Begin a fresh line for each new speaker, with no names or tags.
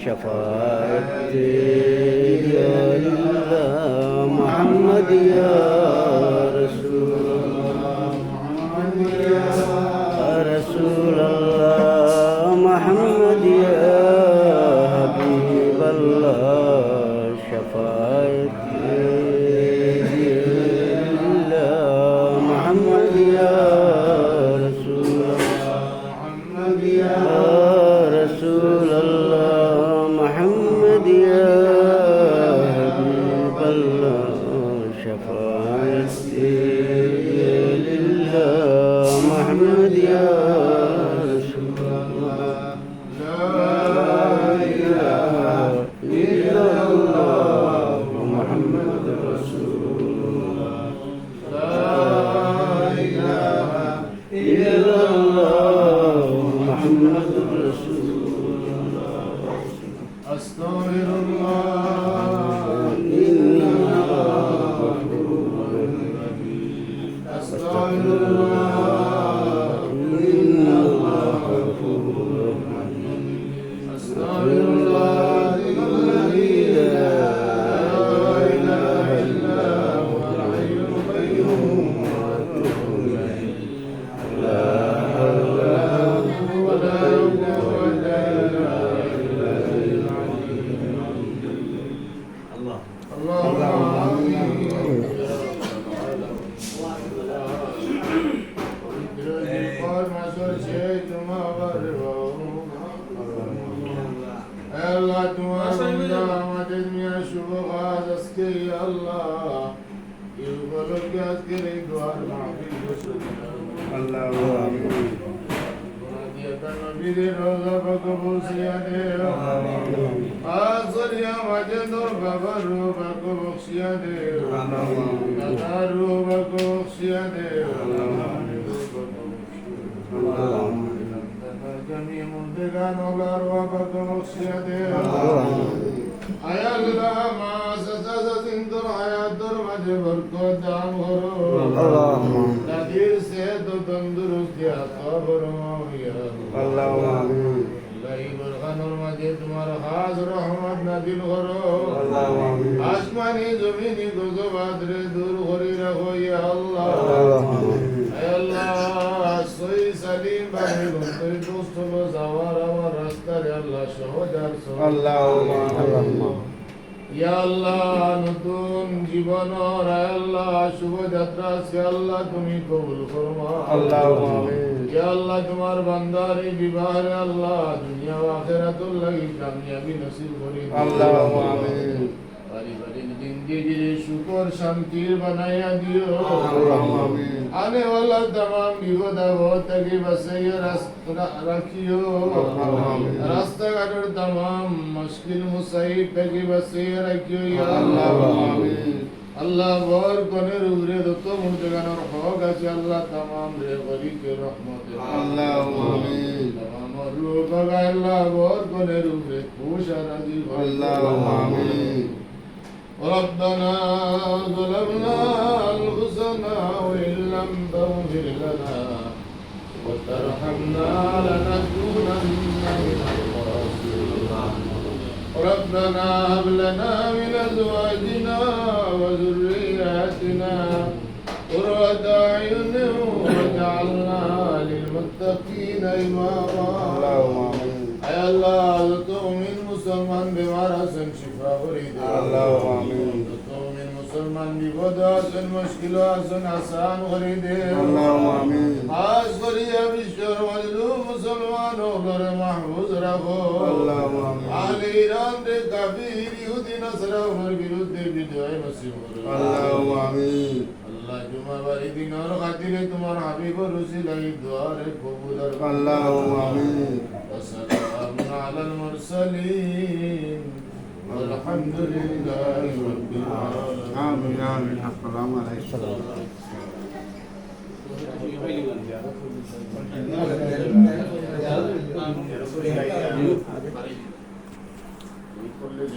شفاعتي يا لله محمد يا رسول الله رسول الله محمد يا حبيب الله شفاعتي يا لله محمد يا رسول الله محمد يا رسول الله محمد يا حبيب الله شفاعتي لله محمد يا رسول الله لا إله إلا الله محمد رسول الله لا إله إلا الله محمد رسول الله أستغفر الله إن الله غفور رحيم أستغفر الله إن الله غفور رحيم أستغفر الله الذي لا إله إلا هو الحي القيوم وأتوب إليه لا حول ولا قوة إلا بالله اللهم آمين Allah duamda mademiya şubuhat askeri Allah yılbalık yazgeri duar mahfil Allahu amin Radiyatan nabide roza bakabul siyade Azır ya macedur babaru bakabul siyade Nadaru bakabul siyade Jami mundegan olar wa bakabul siyade Ayallah maasasa zindur hayatur maje barkot dam horo Nadir se to tandurusti ata baro ya Allah amin Allahi burhanur maje tumhar khas rahmat nazil karo Allah amin Asmani zamini gozo badre dur khori rakho ya Allah ay Allah soy salim bani guntoy dostolo zawar awar rastar Allah shohdar so Allah Ya Allah নতুন জীবনের আল্লাহ শুভ যাত্রা সে আল্লাহ তুমি কবুল ফরমাও আল্লাহু আমিন ইয়া আল্লাহ তোমার বান্দার এই বিবাহের আল্লাহ দুনিয়া ও আখিরাতুল লাগি কামিয়াবি নসিব করি আল্লাহু আমিন পারিবারিক জিন্দেগি শুকর শান্তির বানায়া দিও আল্লাহু আমিন আনে ওয়ালা तमाम বিপদ আপদ থেকে বাঁচিয়ে রাখিও আল্লাহু আমিন রাস্তাঘাটের तमाम মুশকিল মুসাইব থেকে বাঁচিয়ে রাখিও ইয়া আল্লাহু আমিন আল্লাহ বর কোনের উপরে যত মুর্দাগানোর হক আছে আল্লাহ तमाम রে গরিকে রহমতে আল্লাহু আমিন तमाम রূপ আল্লাহ বর কোনের উপরে খুশ আর রাজি আল্লাহু আমিন ربنا ظلمنا أنفسنا وإن لم تغفر لنا وترحمنا لنكونن من الخاسرين ربنا هب لنا من أزواجنا وذرياتنا قرة أعين واجعلنا للمتقين إماما أي الله تؤمن مسلمان بمار حسن شفا فريد اللهم آمين تؤمن مسلمان بفضل حسن مشكل حسن آسان فريد اللهم آمين خاص فريد بشر مظلوم مسلمان وغير محفوظ رکھو اللهم آمين آل ایران دے کافر یہودی نصارا اور বিরুদ্ধে বিজয় নসিব করো اللهم آمين আল্লাহ জুমা বারি দিন আর খাতিরে তোমার হাবিব ও রসুলাই দোয়া রে কবুল করো اللهم آمين والسلام على المرسلين والحمد لله رب العالمين آمين آمين السلام عليكم Gracias.